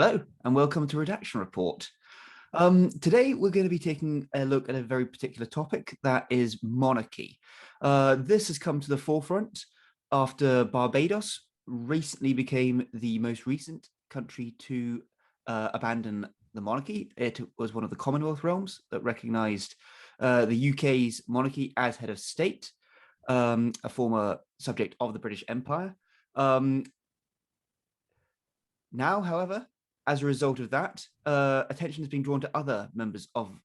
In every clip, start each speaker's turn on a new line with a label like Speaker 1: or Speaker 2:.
Speaker 1: Hello, and welcome to Redaction Report. Today, we're going to be taking a look at a very particular topic, that is monarchy. This has come to the forefront after Barbados recently became the most recent country to abandon the monarchy. It was one of the Commonwealth Realms that recognised the UK's monarchy as head of state, a former subject of the British Empire. Now, however, as a result of that, attention has been drawn to other members of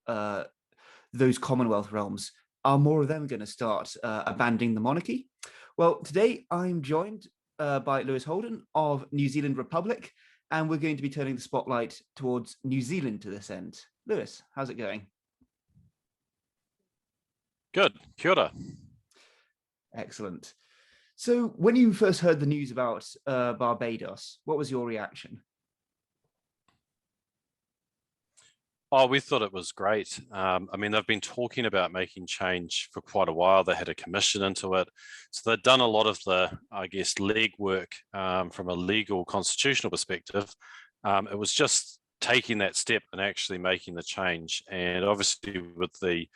Speaker 1: those Commonwealth realms. Are more of them going to start abandoning the monarchy? Well, today I'm joined by Lewis Holden of New Zealand Republic, and we're going to be turning the spotlight towards New Zealand to this end. Lewis, how's it going?
Speaker 2: Good. Kia ora.
Speaker 1: Excellent. So when you first heard the news about Barbados, what was your reaction?
Speaker 2: Oh, we thought it was great. I mean, they've been talking about making change for quite a while. They had a commission into it. So they'd done a lot of the, I guess, legwork from a legal constitutional perspective. It was just taking that step and actually making the change. And obviously with the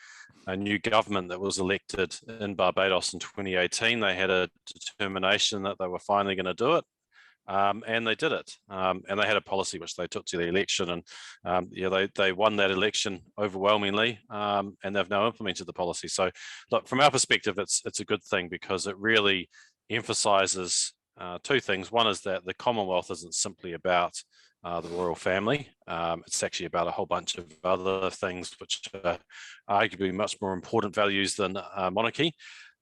Speaker 2: new government that was elected in Barbados in 2018, they had a determination that they were finally going to do it. And they did it, and they had a policy which they took to the election, and they won that election overwhelmingly, and they've now implemented the policy. So, look, from our perspective, it's a good thing because it really emphasises two things. One is that the Commonwealth isn't simply about the royal family. It's actually about a whole bunch of other things which are arguably much more important values than monarchy.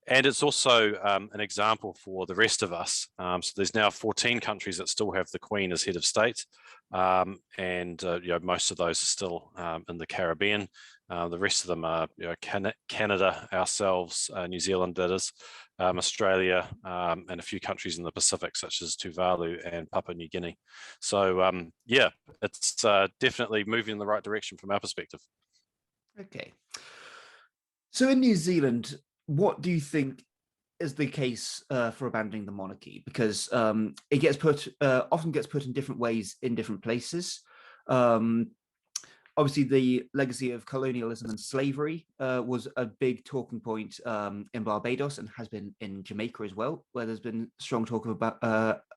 Speaker 2: And it's also an example for the rest of us. So there's now 14 countries that still have the Queen as head of state, and most of those are still in the Caribbean. The rest of them are Canada, ourselves, New Zealand, that is, Australia, and a few countries in the Pacific, such as Tuvalu and Papua New Guinea. So yeah, it's definitely moving in the right direction from our perspective.
Speaker 1: Okay. So in New Zealand, what do you think is the case for abandoning the monarchy? Because it gets often gets put in different ways in different places. Obviously, the legacy of colonialism and slavery was a big talking point in Barbados and has been in Jamaica as well, where there's been strong talk about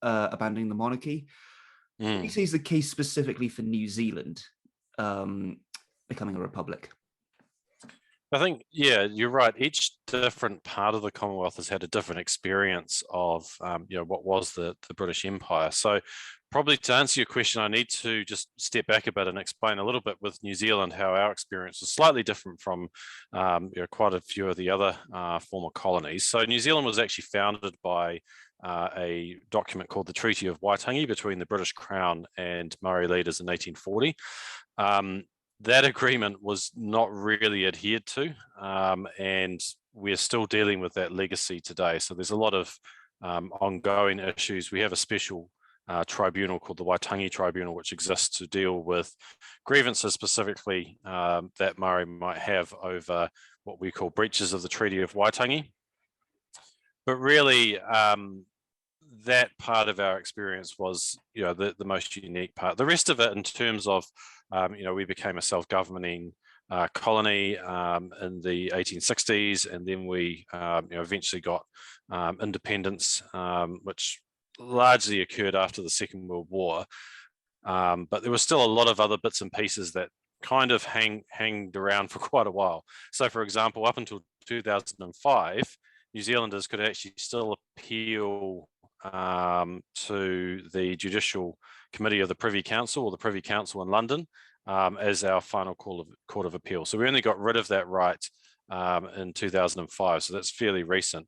Speaker 1: abandoning the monarchy. What do you say is the case specifically for New Zealand becoming a republic?
Speaker 2: I think, yeah, you're right. Each different part of the Commonwealth has had a different experience of, what was the British Empire. So probably to answer your question, I need to just step back a bit and explain a little bit with New Zealand how our experience was slightly different from quite a few of the other former colonies. So New Zealand was actually founded by a document called the Treaty of Waitangi between the British Crown and Maori leaders in 1840. That agreement was not really adhered to, and we're still dealing with that legacy today. So there's a lot of ongoing issues. We have a special tribunal called the Waitangi Tribunal, which exists to deal with grievances specifically that Maori might have over what we call breaches of the Treaty of Waitangi. But really, that part of our experience was, the most unique part. The rest of it, in terms of, we became a self-governing colony in the 1860s, and then we, eventually got independence, which largely occurred after the Second World War. But there was still a lot of other bits and pieces that kind of hanged around for quite a while. So, for example, up until 2005, New Zealanders could actually still appeal to the Judicial Committee of the Privy Council, or the Privy Council in London, as our final court of appeal. So we only got rid of that right in 2005, so that's fairly recent.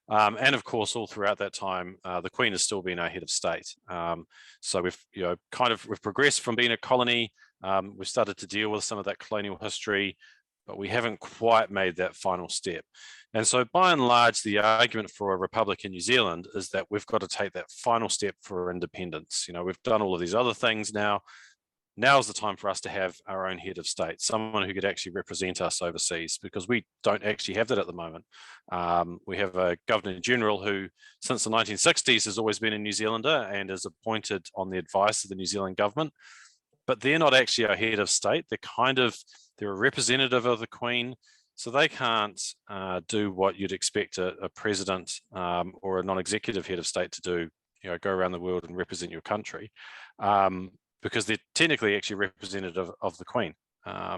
Speaker 2: And of course, all throughout that time, the Queen has still been our head of state. So we've we've progressed from being a colony. We've started to deal with some of that colonial history, but we haven't quite made that final step. And so by and large, the argument for a republic in New Zealand is that we've got to take that final step for independence. We've done all of these other things now now's the time for us to have our own head of state, someone who could actually represent us overseas, because we don't actually have that at the moment. We have a Governor General who, since the 1960s, has always been a New Zealander and is appointed on the advice of the New Zealand government, but they're not actually our head of state. They're a representative of the Queen, so they can't do what you'd expect a president or a non-executive head of state to do, go around the world and represent your country. Because they're technically actually representative of the Queen.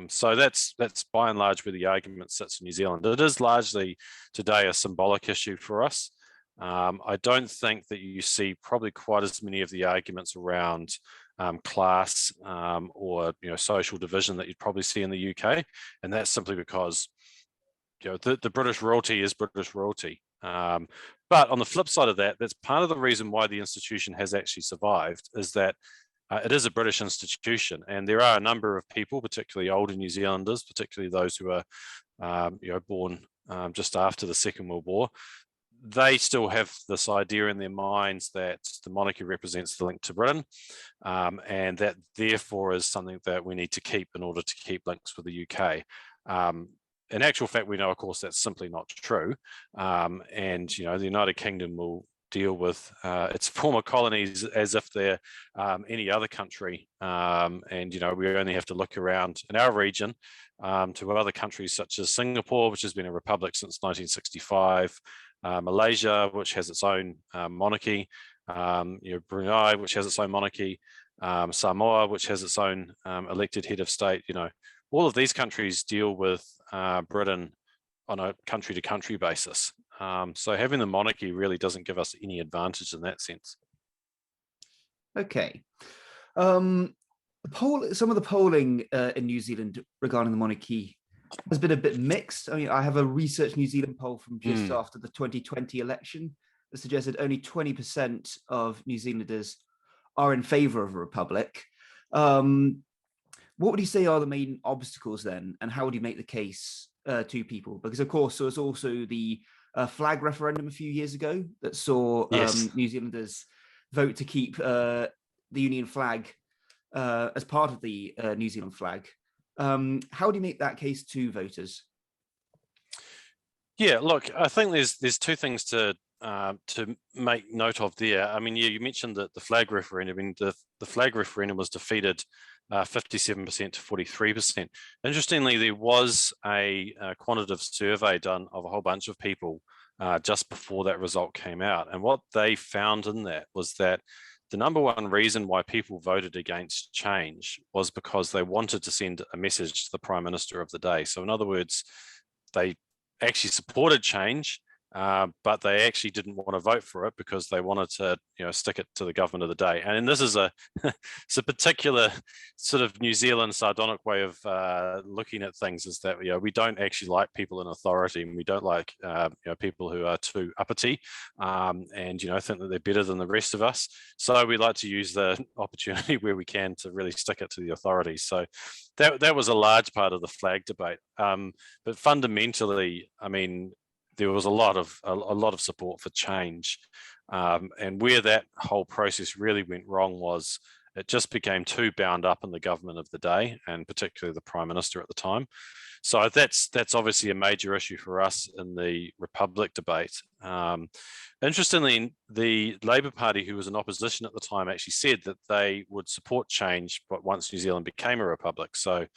Speaker 2: So that's by and large where the argument sits in New Zealand. It is largely today a symbolic issue for us. I don't think that you see probably quite as many of the arguments around class or social division that you'd probably see in the UK, and that's simply because the British royalty is British royalty. But on the flip side of that, that's part of the reason why the institution has actually survived, is that it is a British institution, and there are a number of people, particularly older New Zealanders, particularly those who are born just after the Second World War. They still have this idea in their minds that the monarchy represents the link to Britain, and that therefore is something that we need to keep in order to keep links with the UK. In actual fact, we know, of course, that's simply not true. And the United Kingdom will deal with its former colonies as if they're any other country. And we only have to look around in our region to other countries such as Singapore, which has been a republic since 1965, Malaysia, which has its own monarchy, Brunei, which has its own monarchy, Samoa, which has its own elected head of state. All of these countries deal with Britain on a country-to-country basis. So having the monarchy really doesn't give us any advantage in that sense.
Speaker 1: Okay. Some of the polling in New Zealand regarding the monarchy has been a bit mixed. I mean, I have a Research New Zealand poll from just after the 2020 election that suggested only 20% of New Zealanders are in favour of a republic. What would you say are the main obstacles then, and how would you make the case to people? Because of course there was also the flag referendum a few years ago that saw New Zealanders vote to keep the Union flag as part of the New Zealand flag. How do you make that case to voters?
Speaker 2: Yeah, look, I think there's two things to make note of there. I mean, you mentioned that the flag referendum. I mean, the flag referendum was defeated 57% to 43%. Interestingly, there was a quantitative survey done of a whole bunch of people just before that result came out. And what they found in that was that the number one reason why people voted against change was because they wanted to send a message to the Prime Minister of the day. So in other words, they actually supported change, but they actually didn't want to vote for it because they wanted to, stick it to the government of the day. And this is it's a particular sort of New Zealand sardonic way of looking at things, is that we don't actually like people in authority, and we don't like people who are too uppity and think that they're better than the rest of us. So we like to use the opportunity where we can to really stick it to the authorities. So that was a large part of the flag debate. But fundamentally, I mean, there was a lot of support for change, and where that whole process really went wrong was it just became too bound up in the government of the day, and particularly the Prime Minister at the time. So that's obviously a major issue for us in the Republic debate. Interestingly, the Labour Party, who was in opposition at the time, actually said that they would support change, but once New Zealand became a republic. So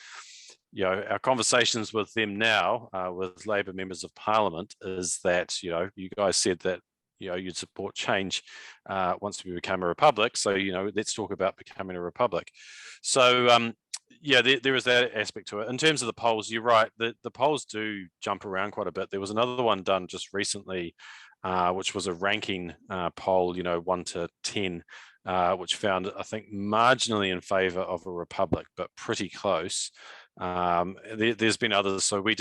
Speaker 2: our conversations with them now, with Labour members of Parliament, is that you guys said that you'd support change once we become a republic. So let's talk about becoming a republic. So there is that aspect to it. In terms of the polls, you're right. The polls do jump around quite a bit. There was another one done just recently, which was a ranking poll, 1 to 10. Which found, I think, marginally in favour of a republic, but pretty close. There's been others. So we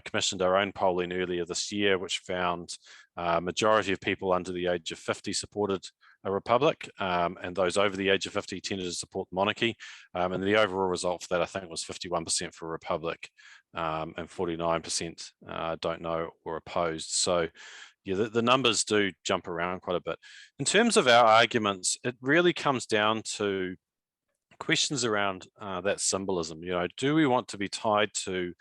Speaker 2: commissioned our own polling earlier this year, which found a majority of people under the age of 50 supported a republic, and those over the age of 50 tended to support monarchy. And the overall result for that, I think, was 51% for a republic, and 49% don't know or opposed. So the numbers do jump around quite a bit. In terms of our arguments, it really comes down to questions around that symbolism. Do we want to be tied to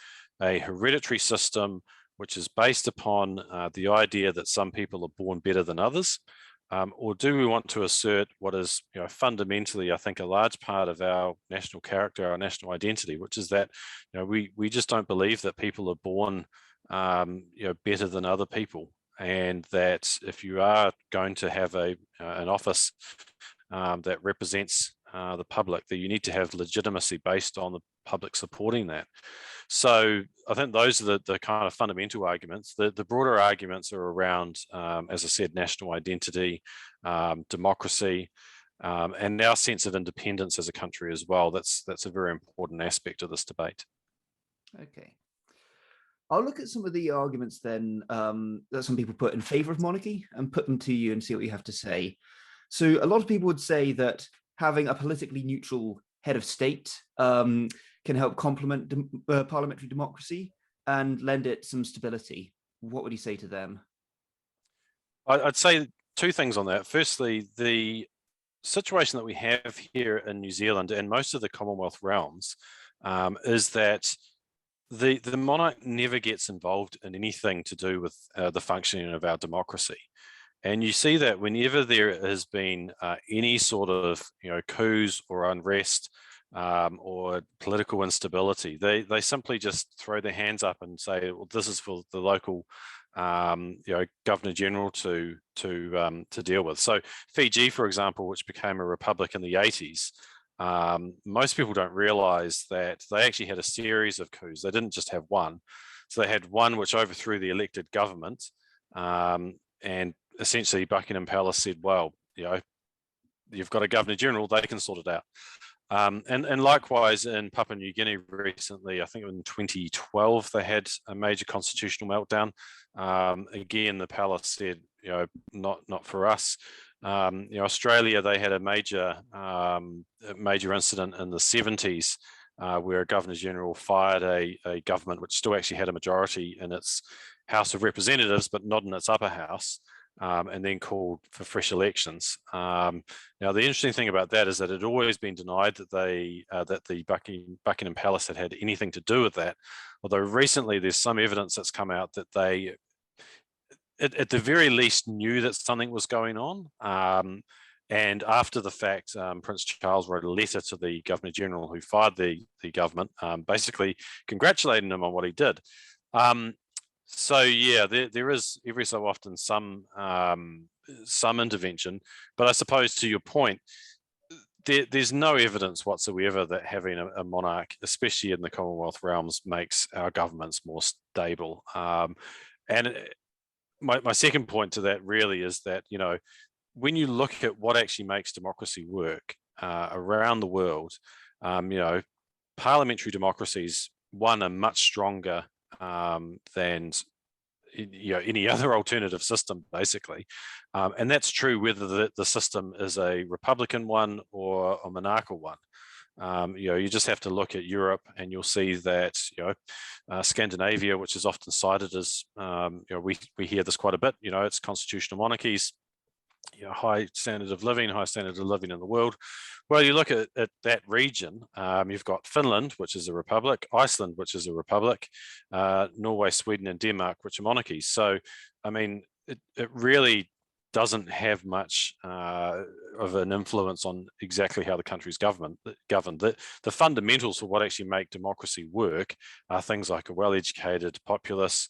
Speaker 2: a hereditary system which is based upon the idea that some people are born better than others? Or do we want to assert what is fundamentally, I think, a large part of our national character, our national identity, which is that we just don't believe that people are born better than other people, and that if you are going to have an office that represents the public, that you need to have legitimacy based on the public supporting that. So I think those are the kind of fundamental arguments. The broader arguments are around, as I said, national identity, democracy, and our sense of independence as a country as well. That's a very important aspect of this debate.
Speaker 1: Okay. I'll look at some of the arguments then that some people put in favor of monarchy and put them to you and see what you have to say. So a lot of people would say that having a politically neutral head of state can help complement parliamentary democracy and lend it some stability. What would you say to them?
Speaker 2: I'd say two things on that. Firstly, the situation that we have here in New Zealand and most of the Commonwealth realms is that the monarch never gets involved in anything to do with the functioning of our democracy. And you see that whenever there has been any sort of coups or unrest or political instability, they simply just throw their hands up and say, well, this is for the local Governor General to deal with. So Fiji, for example, which became a republic in the 80s, most people don't realize that they actually had a series of coups. They didn't just have one. So they had one which overthrew the elected government, and essentially Buckingham Palace said, well, you've got a Governor General, they can sort it out. And likewise in Papua New Guinea recently, I think in 2012, they had a major constitutional meltdown. Again, the palace said, not for us. Australia, they had a major incident in the 70s where a Governor General fired a government which still actually had a majority in its House of Representatives, but not in its upper house. And then called for fresh elections. Now, the interesting thing about that is that it had always been denied that the Buckingham Palace had anything to do with that. Although recently there's some evidence that's come out that they, at the very least, knew that something was going on. And after the fact, Prince Charles wrote a letter to the Governor General who fired the government, basically congratulating him on what he did. So yeah, there is every so often some intervention, but I suppose to your point, there's no evidence whatsoever that having a monarch, especially in the Commonwealth realms, makes our governments more stable. And my second point to that really is that when you look at what actually makes democracy work around the world, parliamentary democracies, one, are much stronger than any other alternative system, basically, and that's true whether the system is a republican one or a monarchical one. You just have to look at Europe, and you'll see that Scandinavia, which is often cited as we hear this quite a bit. It's constitutional monarchies. High standard of living in the world. Well, you look at that region, you've got Finland, which is a republic, Iceland, which is a republic, Norway, Sweden, and Denmark, which are monarchies. So, I mean, it really doesn't have much of an influence on exactly how the country's governed. The fundamentals for what actually make democracy work are things like a well-educated populace,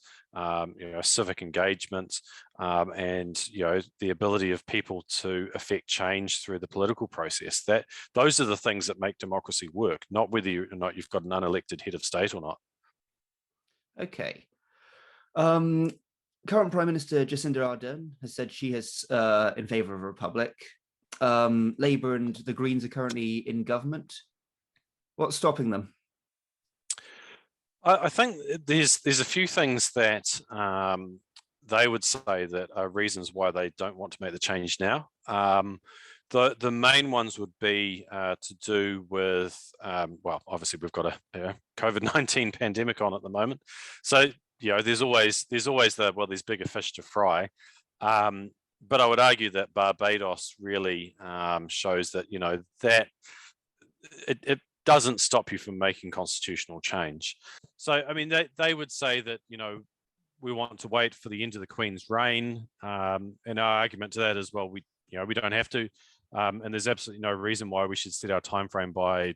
Speaker 2: civic engagement, and the ability of people to affect change through the political process. Those are the things that make democracy work, not whether or not you've got an unelected head of state or not.
Speaker 1: Okay. Current Prime Minister Jacinda Ardern has said she is in favour of a republic. Labour and the Greens are currently in government. What's stopping them?
Speaker 2: I think there's a few things that they would say that are reasons why they don't want to make the change now. The main ones would be to do with, well, obviously we've got a COVID-19 pandemic on at the moment, so there's always there's bigger fish to fry. But I would argue that Barbados really shows that that it doesn't stop you from making constitutional change. So, I mean, they would say that, we want to wait for the end of the Queen's reign. And our argument to that is, well, we don't have to. And there's absolutely no reason why we should set our time frame by,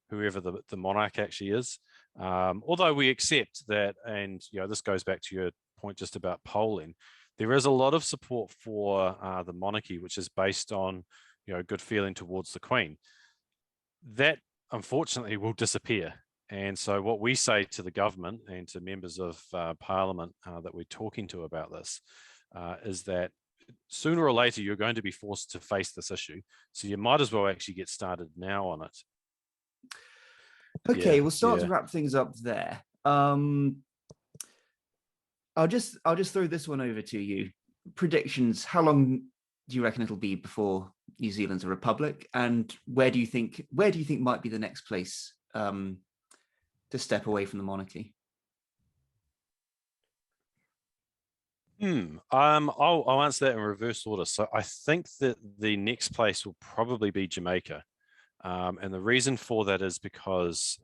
Speaker 2: whoever the monarch actually is. Although we accept that, and this goes back to your point just about polling, there is a lot of support for the monarchy, which is based on good feeling towards the Queen. That unfortunately will disappear. And so what we say to the government and to members of Parliament that we're talking to about this is that sooner or later you're going to be forced to face this issue. So you might as well actually get started now on it.
Speaker 1: Okay, we'll start to wrap things up there. I'll just throw this one over to you. Predictions: how long do you reckon it'll be before New Zealand's a republic, and where do you think might be the next place to step away from the monarchy?
Speaker 2: I'll answer that in reverse order. So I think that the next place will probably be Jamaica. And the reason for that is because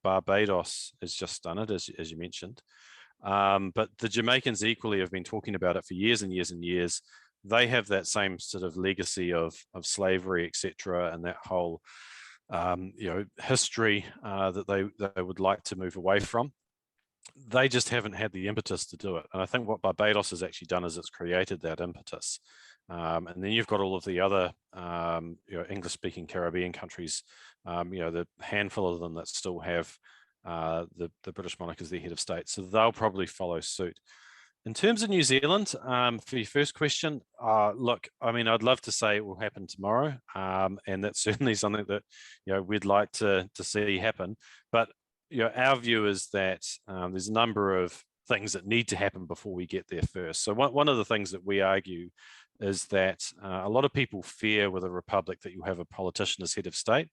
Speaker 2: Barbados has just done it, as you mentioned. But the Jamaicans equally have been talking about it for years and years and years. They have that same sort of legacy of slavery, etc., and that whole history that they would like to move away from. They just haven't had the impetus to do it. And I think what Barbados has actually done is it's created that impetus. And then you've got all of the other English-speaking Caribbean countries, the handful of them that still have the British monarch as their head of state. So they'll probably follow suit. In terms of New Zealand, for your first question, look, I mean, I'd love to say it will happen tomorrow, and that's certainly something that we'd like to see happen. But our view is that there's a number of things that need to happen before we get there first. So one of the things that we argue is that a lot of people fear with a republic that you have a politician as head of state.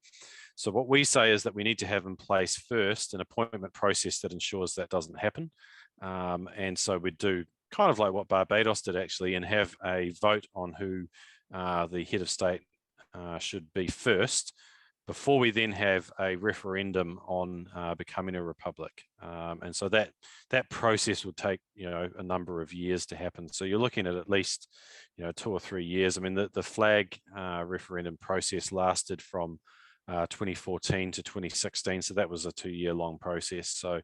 Speaker 2: So what we say is that we need to have in place first an appointment process that ensures that doesn't happen. And so we do kind of like what Barbados did actually, and have a vote on who the head of state should be first, before we then have a referendum on becoming a republic. And so that process would take a number of years to happen. So you're looking at least 2 or 3 years. I mean, the flag referendum process lasted from 2014 to 2016, so that was a 2-year long process. So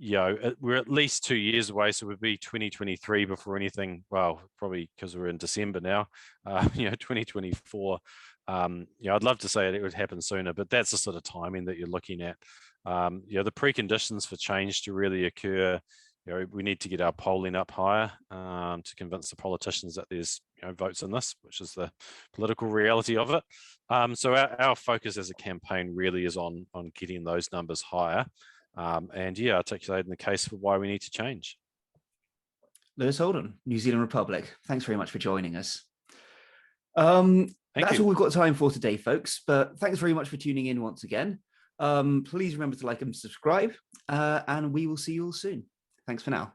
Speaker 2: we're at least 2 years away, so we'd be 2023 before anything. Well, probably because we're in December now. 2024. I'd love to say it would happen sooner, but that's the sort of timing that you're looking at. The preconditions for change to really occur, we need to get our polling up higher to convince the politicians that there's votes in this, which is the political reality of it. So our focus as a campaign really is on getting those numbers higher, and articulating the case for why we need to change.
Speaker 1: Lewis Holden, New Zealand Republic. Thanks very much for joining us. That's all we've got time for today, folks, but thanks very much for tuning in once again. Please remember to like and subscribe, and we will see you all soon. Thanks for now.